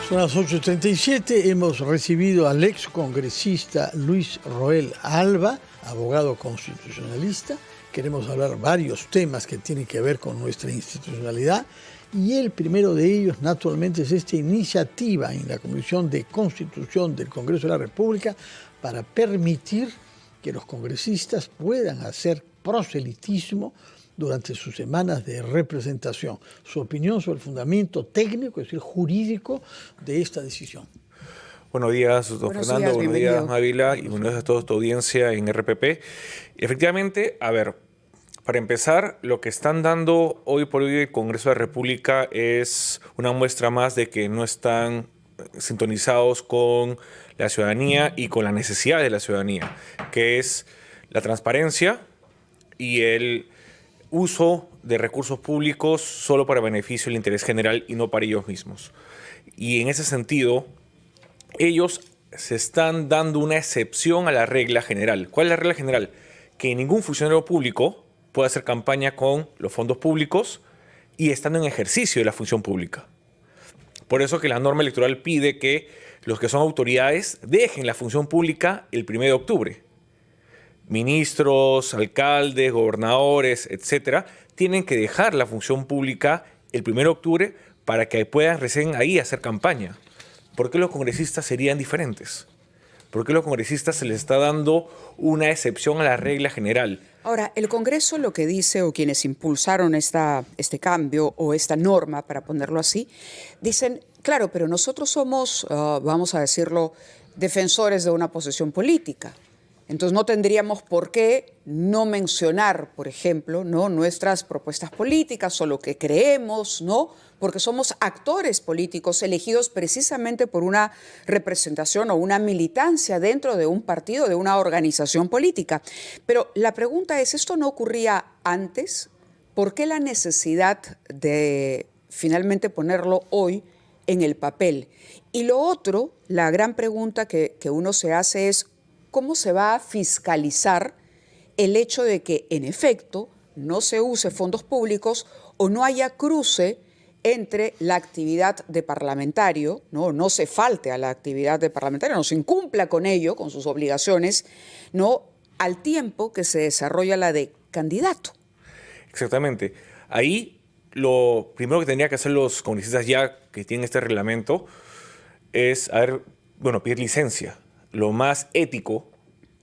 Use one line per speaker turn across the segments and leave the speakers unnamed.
Son las 8:37, hemos recibido al ex congresista Luis Roel Alba, abogado constitucionalista. Queremos hablar varios temas que tienen que ver con nuestra institucionalidad y el primero de ellos, naturalmente, es esta iniciativa en la Comisión de Constitución del Congreso de la República para permitir que los congresistas puedan hacer proselitismo durante sus semanas de representación. Su opinión sobre el fundamento técnico, es decir, jurídico, de esta decisión.
Buenos días, don Fernando, buenos días, Mávila, y buenos días a toda tu audiencia en RPP. Efectivamente, a ver, para empezar, lo que están dando hoy por hoy el Congreso de la República es una muestra más de que no están sintonizados con la ciudadanía y con la necesidad de la ciudadanía, que es la transparencia y el uso de recursos públicos solo para beneficio del interés general y no para ellos mismos. Y en ese sentido, ellos se están dando una excepción a la regla general. ¿Cuál es la regla general? Que ningún funcionario público puede hacer campaña con los fondos públicos y estando en ejercicio de la función pública. Por eso que la norma electoral pide que los que son autoridades dejen la función pública el 1 de octubre. Ministros, alcaldes, gobernadores, etcétera, tienen que dejar la función pública el 1 de octubre para que puedan recién ahí hacer campaña. ¿Por qué los congresistas serían diferentes? ¿Por qué los congresistas se les está dando una excepción a la regla general?
Ahora, el Congreso lo que dice, o quienes impulsaron este cambio o esta norma, para ponerlo así, dicen, claro, pero nosotros somos, vamos a decirlo, defensores de una posición política. Entonces no tendríamos por qué no mencionar, por ejemplo, ¿no?, nuestras propuestas políticas o lo que creemos, ¿no?, porque somos actores políticos elegidos precisamente por una representación o una militancia dentro de un partido, de una organización política. Pero la pregunta es, ¿esto no ocurría antes? ¿Por qué la necesidad de finalmente ponerlo hoy en el papel? Y lo otro, la gran pregunta que uno se hace es, ¿cómo se va a fiscalizar el hecho de que, en efecto, no se use fondos públicos o no haya cruce entre la actividad de parlamentario, no se falte a la actividad de parlamentario, no se incumpla con ello, con sus obligaciones, ¿no?, al tiempo que se desarrolla la de candidato?
Exactamente. Ahí lo primero que tendría que hacer los congresistas ya que tienen este reglamento es, pedir licencia. Lo más ético,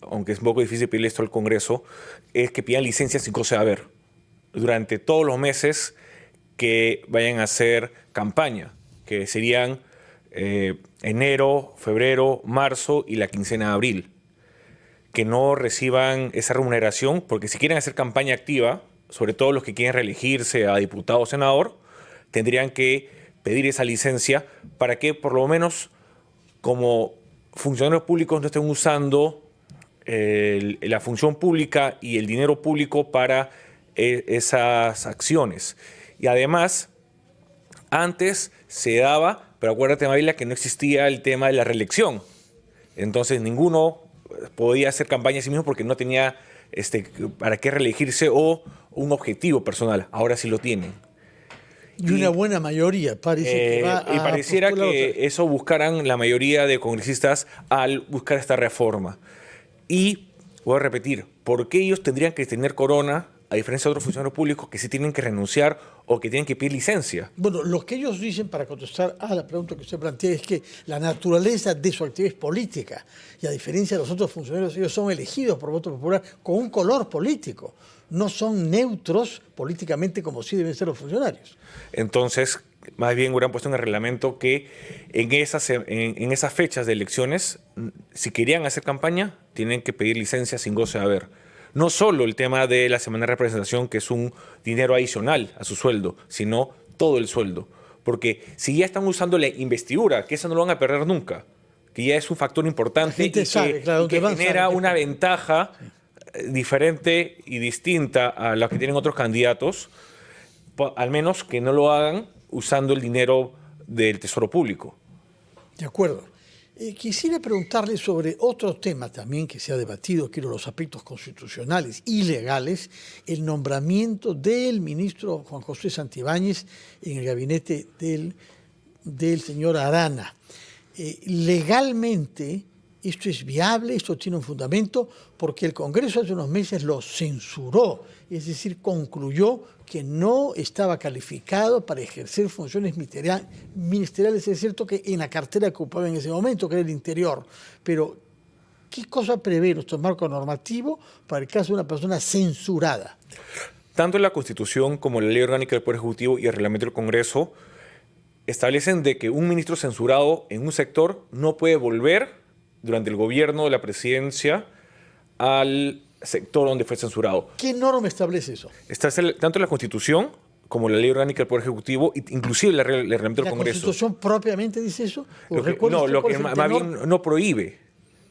aunque es un poco difícil pedirle esto al Congreso, es que pidan licencia sin cosa de haber durante todos los meses que vayan a hacer campaña, que serían enero, febrero, marzo y la quincena de abril. Que no reciban esa remuneración, porque si quieren hacer campaña activa, sobre todo los que quieren reelegirse a diputado o senador, tendrían que pedir esa licencia para que por lo menos como funcionarios públicos no estén usando la función pública y el dinero público para esas acciones. Y además, antes se daba, pero acuérdate, Mávila, que no existía el tema de la reelección. Entonces ninguno podía hacer campaña a sí mismo porque no tenía para qué reelegirse o un objetivo personal. Ahora sí lo tienen.
Y una buena mayoría parece que va a...
Y pareciera que eso buscaran la mayoría de congresistas al buscar esta reforma. Y voy a repetir, ¿por qué ellos tendrían que tener corona a diferencia de otros funcionarios públicos que sí tienen que renunciar o que tienen que pedir licencia?
Bueno, lo que ellos dicen, para contestar a la pregunta que usted plantea, es que la naturaleza de su actividad es política. Y a diferencia de los otros funcionarios, ellos son elegidos por voto popular con un color político. No son neutros políticamente como sí deben ser los funcionarios.
Entonces, más bien hubieran puesto en el reglamento que en esas fechas de elecciones, si querían hacer campaña, tienen que pedir licencia sin goce de haber. No solo el tema de la semana de representación, que es un dinero adicional a su sueldo, sino todo el sueldo. Porque si ya están usando la investidura, que eso no lo van a perder nunca, que ya es un factor importante y que genera una ventaja diferente y distinta a la que tienen otros candidatos, al menos que no lo hagan usando el dinero del Tesoro Público.
De acuerdo. Quisiera preguntarle sobre otro tema también que se ha debatido, quiero los aspectos constitucionales y legales, el nombramiento del ministro Juan José Santibáñez en el gabinete del del señor Arana. Legalmente, esto es viable, esto tiene un fundamento, porque el Congreso hace unos meses lo censuró, es decir, concluyó que no estaba calificado para ejercer funciones ministeriales. Es cierto que en la cartera que ocupaba en ese momento, que era el Interior, pero ¿qué cosa prevé nuestro marco normativo para el caso de una persona censurada?
Tanto la Constitución como la Ley Orgánica del Poder Ejecutivo y el Reglamento del Congreso establecen de que un ministro censurado en un sector no puede volver durante el gobierno de la presidencia al sector donde fue censurado.
¿Qué norma establece eso?
Está tanto la Constitución como la Ley Orgánica del Poder Ejecutivo, inclusive el Reglamento del Congreso.
¿La Constitución propiamente dice eso?
Lo que más bien no prohíbe.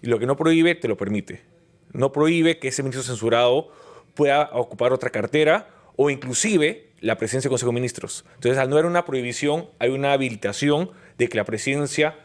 Y lo que no prohíbe, te lo permite. No prohíbe que ese ministro censurado pueda ocupar otra cartera o inclusive la presidencia del Consejo de Ministros. Entonces, al no haber una prohibición, hay una habilitación de que la presidencia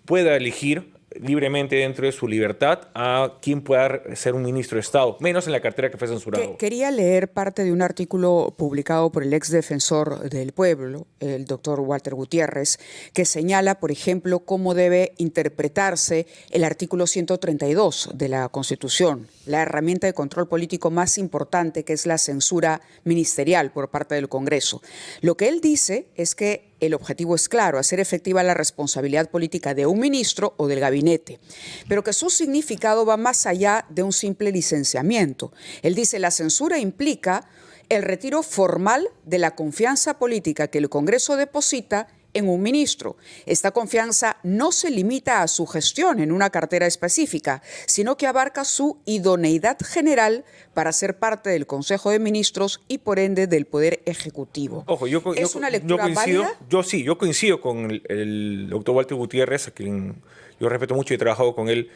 pueda elegir libremente dentro de su libertad a quien pueda ser un ministro de Estado, menos en la cartera que fue censurado.
Quería leer parte de un artículo publicado por el ex defensor del pueblo, el doctor Walter Gutiérrez, que señala, por ejemplo, cómo debe interpretarse el artículo 132 de la Constitución, la herramienta de control político más importante, que es la censura ministerial por parte del Congreso. Lo que él dice es que el objetivo es claro, hacer efectiva la responsabilidad política de un ministro o del gabinete, pero que su significado va más allá de un simple licenciamiento. Él dice, la censura implica el retiro formal de la confianza política que el Congreso deposita en un ministro. Esta confianza no se limita a su gestión en una cartera específica, sino que abarca su idoneidad general para ser parte del Consejo de Ministros y por ende del Poder Ejecutivo.
Ojo,
¿Es una lectura válida?
Yo coincido con el doctor Walter Gutiérrez, a quien yo respeto mucho y he trabajado con él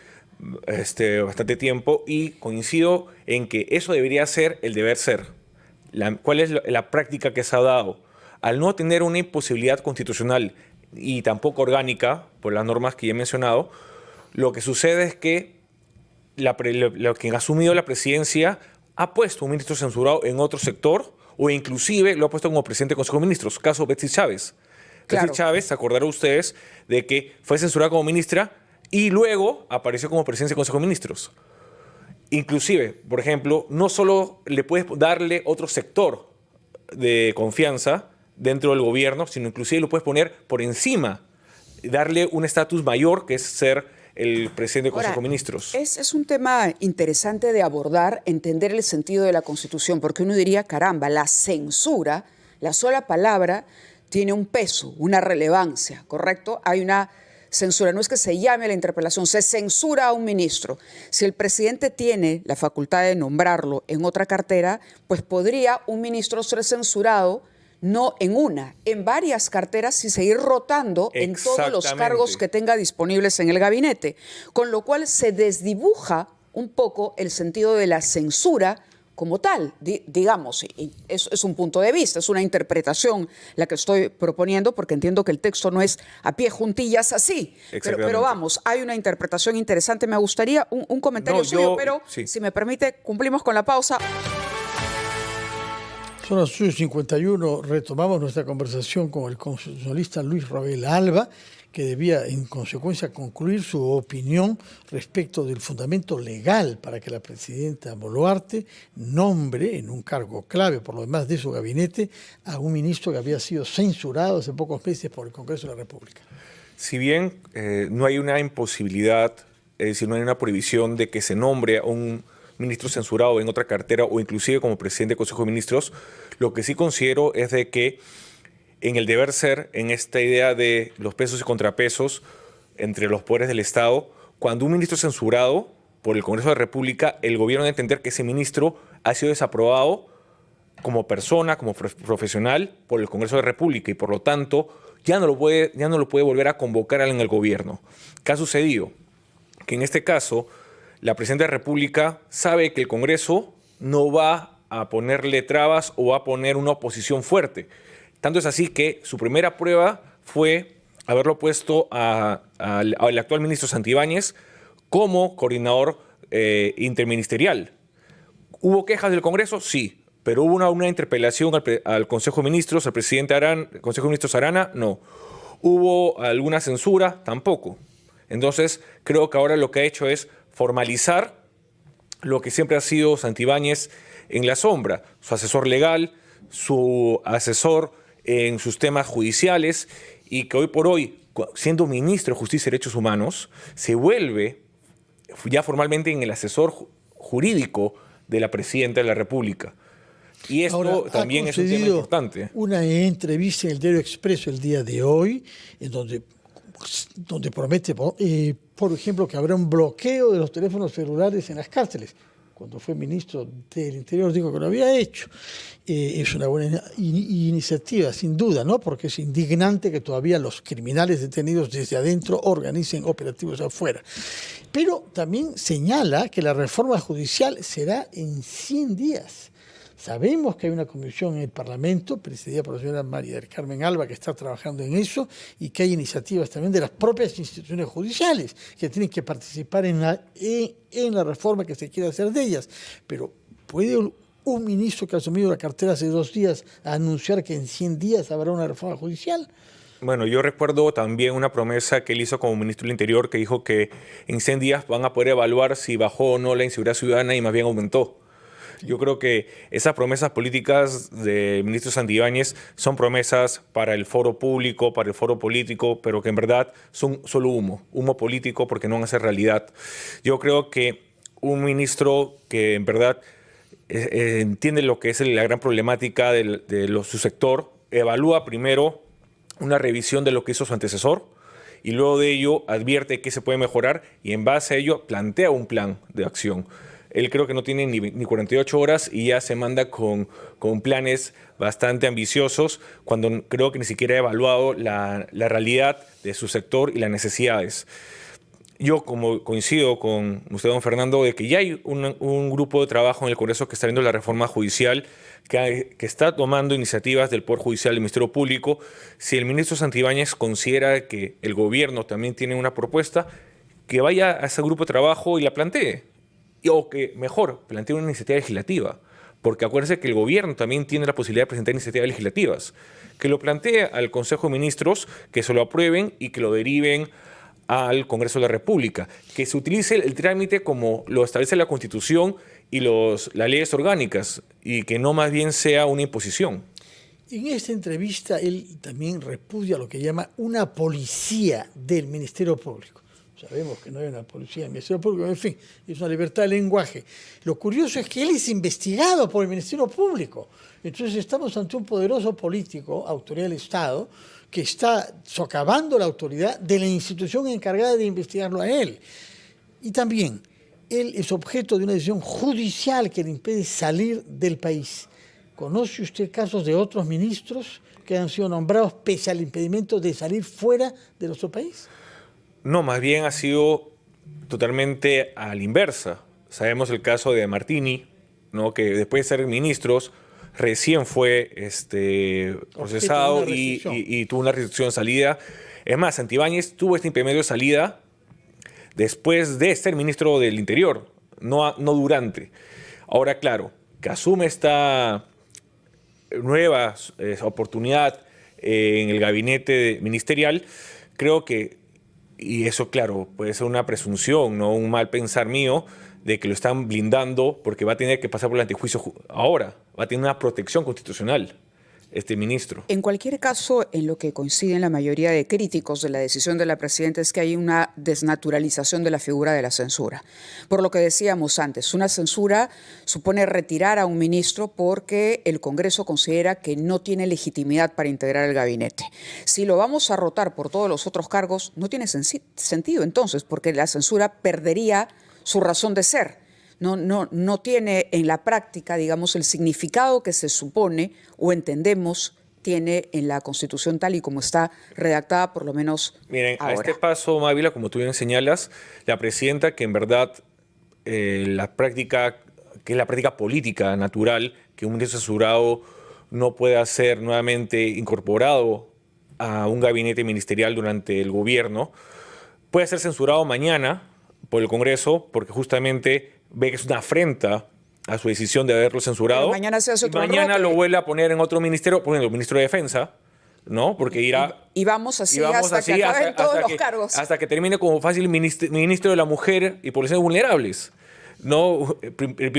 bastante tiempo, y coincido en que eso debería ser el deber ser. ¿Cuál es la práctica que se ha dado? Al no tener una imposibilidad constitucional y tampoco orgánica, por las normas que ya he mencionado, lo que sucede es que quien ha asumido la presidencia ha puesto un ministro censurado en otro sector o inclusive lo ha puesto como presidente del Consejo de Ministros. Caso Betsy Chávez.
Claro.
Betsy Chávez, se acordarán ustedes de que fue censurada como ministra y luego apareció como presidente del Consejo de Ministros. Inclusive, por ejemplo, no solo le puedes darle otro sector de confianza dentro del gobierno, sino inclusive lo puedes poner por encima, darle un estatus mayor, que es ser el presidente del Consejo de Ministros.
Es un tema interesante de abordar, entender el sentido de la Constitución, porque uno diría, caramba, la censura, la sola palabra, tiene un peso, una relevancia, ¿correcto? Hay una censura, no es que se llame a la interpelación, se censura a un ministro. Si el presidente tiene la facultad de nombrarlo en otra cartera, pues podría un ministro ser censurado no en una, en varias carteras y seguir rotando en todos los cargos que tenga disponibles en el gabinete. Con lo cual se desdibuja un poco el sentido de la censura como tal, digamos, es un punto de vista, es una interpretación la que estoy proponiendo, porque entiendo que el texto no es a pie juntillas así, pero vamos, hay una interpretación interesante. Me gustaría un comentario suyo, pero sí, si me permite, cumplimos con la pausa.
Son las 8:51, retomamos nuestra conversación con el constitucionalista Luis Roel Alba, que debía en consecuencia concluir su opinión respecto del fundamento legal para que la presidenta Boluarte nombre en un cargo clave, por lo demás de su gabinete, a un ministro que había sido censurado hace pocos meses por el Congreso de la República.
Si bien no hay una imposibilidad, es decir, no hay una prohibición de que se nombre a un ministro censurado en otra cartera o inclusive como presidente del Consejo de Ministros, lo que sí considero es de que en el deber ser, en esta idea de los pesos y contrapesos entre los poderes del Estado, cuando un ministro es censurado por el Congreso de la República, el gobierno debe entender que ese ministro ha sido desaprobado como persona, como profesional por el Congreso de la República y por lo tanto ya no lo puede volver a convocar en el gobierno. ¿Qué ha sucedido? Que en este caso la presidenta de la República sabe que el Congreso no va a ponerle trabas o va a poner una oposición fuerte. Tanto es así que su primera prueba fue haberlo puesto al actual ministro Santibáñez como coordinador interministerial. ¿Hubo quejas del Congreso? Sí, pero hubo una interpelación al Consejo de Ministros, al presidente Consejo de Ministros Arana, no. ¿Hubo alguna censura? Tampoco. Entonces, creo que ahora lo que ha hecho es formalizar lo que siempre ha sido Santibáñez en la sombra, su asesor legal, su asesor en sus temas judiciales, y que hoy por hoy, siendo ministro de Justicia y Derechos Humanos, se vuelve ya formalmente en el asesor jurídico de la Presidenta de la República. Y esto
Ahora,
también es un tema importante.
Una entrevista en el Diario Expreso el día de hoy, en donde promete, por ejemplo, que habrá un bloqueo de los teléfonos celulares en las cárceles. Cuando fue ministro del Interior dijo que lo había hecho. Es una buena iniciativa, sin duda, ¿no? Porque es indignante que todavía los criminales detenidos desde adentro organicen operativos afuera. Pero también señala que la reforma judicial será en 100 días. Sabemos que hay una comisión en el Parlamento, presidida por la señora María del Carmen Alba, que está trabajando en eso, y que hay iniciativas también de las propias instituciones judiciales que tienen que participar en la reforma que se quiere hacer de ellas. Pero ¿puede un ministro que ha asumido la cartera hace 2 días anunciar que en 100 días habrá una reforma judicial?
Bueno, yo recuerdo también una promesa que él hizo como ministro del Interior, que dijo que en 100 días van a poder evaluar si bajó o no la inseguridad ciudadana, y más bien aumentó. Yo creo que esas promesas políticas del ministro Santibáñez son promesas para el foro público, para el foro político, pero que en verdad son solo humo político, porque no van a ser realidad. Yo creo que un ministro que en verdad entiende lo que es la gran problemática de su sector, evalúa primero una revisión de lo que hizo su antecesor, y luego de ello advierte qué se puede mejorar, y en base a ello plantea un plan de acción. Él creo que no tiene ni 48 horas y ya se manda con planes bastante ambiciosos, cuando creo que ni siquiera ha evaluado la realidad de su sector y las necesidades. Yo como coincido con usted, don Fernando, de que ya hay un grupo de trabajo en el Congreso que está viendo la reforma judicial, que está tomando iniciativas del Poder Judicial y del Ministerio Público. Si el ministro Santibáñez considera que el gobierno también tiene una propuesta, que vaya a ese grupo de trabajo y la plantee. O que, mejor, plantee una iniciativa legislativa. Porque acuérdense que el gobierno también tiene la posibilidad de presentar iniciativas legislativas. Que lo plantee al Consejo de Ministros, que se lo aprueben y que lo deriven al Congreso de la República. Que se utilice el trámite como lo establece la Constitución y las leyes orgánicas, y que no más bien sea una imposición.
En esta entrevista él también repudia lo que llama una policía del Ministerio Público. Sabemos que no hay una policía del Ministerio Público, en fin, es una libertad de lenguaje. Lo curioso es que él es investigado por el Ministerio Público. Entonces estamos ante un poderoso político, autoridad del Estado, que está socavando la autoridad de la institución encargada de investigarlo a él. Y también, él es objeto de una decisión judicial que le impide salir del país. ¿Conoce usted casos de otros ministros que han sido nombrados pese al impedimento de salir fuera de nuestro país?
No, más bien ha sido totalmente a la inversa. Sabemos el caso de Martini, ¿no? Que después de ser ministros recién fue procesado y tuvo una restricción de salida. Es más, Santibáñez tuvo este impedimento de salida después de ser ministro del Interior, no durante. Ahora, claro, que asume esta nueva oportunidad en el gabinete ministerial, creo que, y eso, claro, puede ser una presunción, no un mal pensar mío, de que lo están blindando porque va a tener que pasar por el antejuicio ahora, va a tener una protección constitucional este ministro.
En cualquier caso, en lo que coinciden la mayoría de críticos de la decisión de la presidenta es que hay una desnaturalización de la figura de la censura. Por lo que decíamos antes, una censura supone retirar a un ministro porque el Congreso considera que no tiene legitimidad para integrar el gabinete. Si lo vamos a rotar por todos los otros cargos, no tiene sentido entonces, porque la censura perdería su razón de ser. No tiene en la práctica, digamos, el significado que se supone o entendemos tiene en la Constitución tal y como está redactada, por lo menos
Miren,
ahora.
A este paso, Mávila, como tú bien señalas, la presidenta, que en verdad la práctica política natural, que un ministro censurado no pueda ser nuevamente incorporado a un gabinete ministerial durante el gobierno, puede ser censurado mañana por el Congreso, porque justamente ve que es una afrenta a su decisión de haberlo censurado.
Pero mañana se hace otro
mañana
bloque.
lo vuelve a poner en otro ministerio, por ejemplo, el ministro de Defensa, ¿no? Porque irá...
Y vamos así,
y vamos
hasta
así
que acaben todos los
que,
cargos.
hasta que termine como fácil ministro de la Mujer y Poblaciones Vulnerables. No,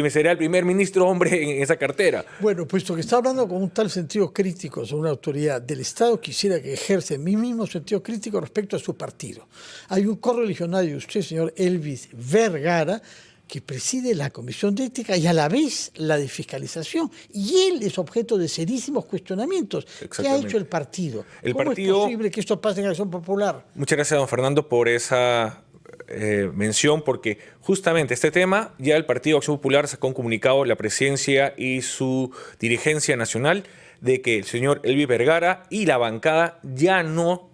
sería el primer ministro hombre en esa cartera.
Bueno, puesto que está hablando con un tal sentido crítico sobre una autoridad del Estado, quisiera que ejerce el mismo sentido crítico respecto a su partido. Hay un correligionario de usted, señor Elvis Vergara, que preside la Comisión de Ética y a la vez la de Fiscalización. Y él es objeto de serísimos cuestionamientos. ¿Qué ha hecho el partido? ¿Cómo es posible que esto pase en Acción Popular?
Muchas gracias, don Fernando, por esa mención, porque justamente este tema, ya el Partido Acción Popular sacó un comunicado, la presidencia y su dirigencia nacional, de que el señor Elvis Vergara y la bancada ya no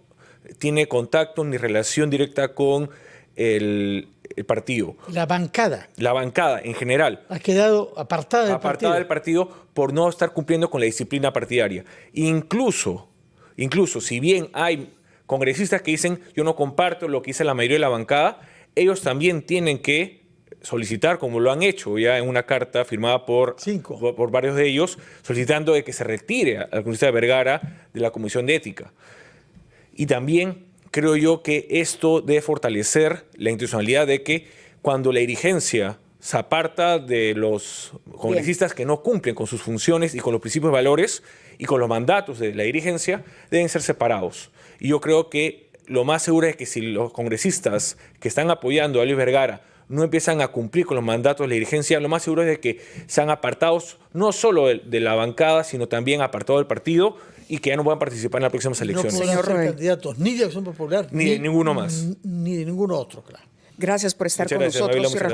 tiene contacto ni relación directa con el partido.
La bancada.
La bancada en general.
Ha quedado apartada
del partido por no estar cumpliendo con la disciplina partidaria. Incluso, si bien hay congresistas que dicen yo no comparto lo que dice la mayoría de la bancada, ellos también tienen que solicitar, como lo han hecho ya en una carta firmada por varios de ellos, solicitando de que se retire al congresista Vergara de la Comisión de Ética. Y también creo yo que esto debe fortalecer la institucionalidad de que cuando la dirigencia se aparta de los congresistas que no cumplen con sus funciones y con los principios y valores y con los mandatos de la dirigencia, deben ser separados. Y yo creo que lo más seguro es que si los congresistas que están apoyando a Elvis Vergara no empiezan a cumplir con los mandatos de la dirigencia, lo más seguro es de que sean apartados no solo de la bancada, sino también apartados del partido y que ya no puedan participar en las próximas elecciones.
No podrán ser candidatos ni de Acción Popular
ni de ninguno más.
Ni de ninguno otro, claro.
Gracias por estar con
Muchas gracias,
nosotros.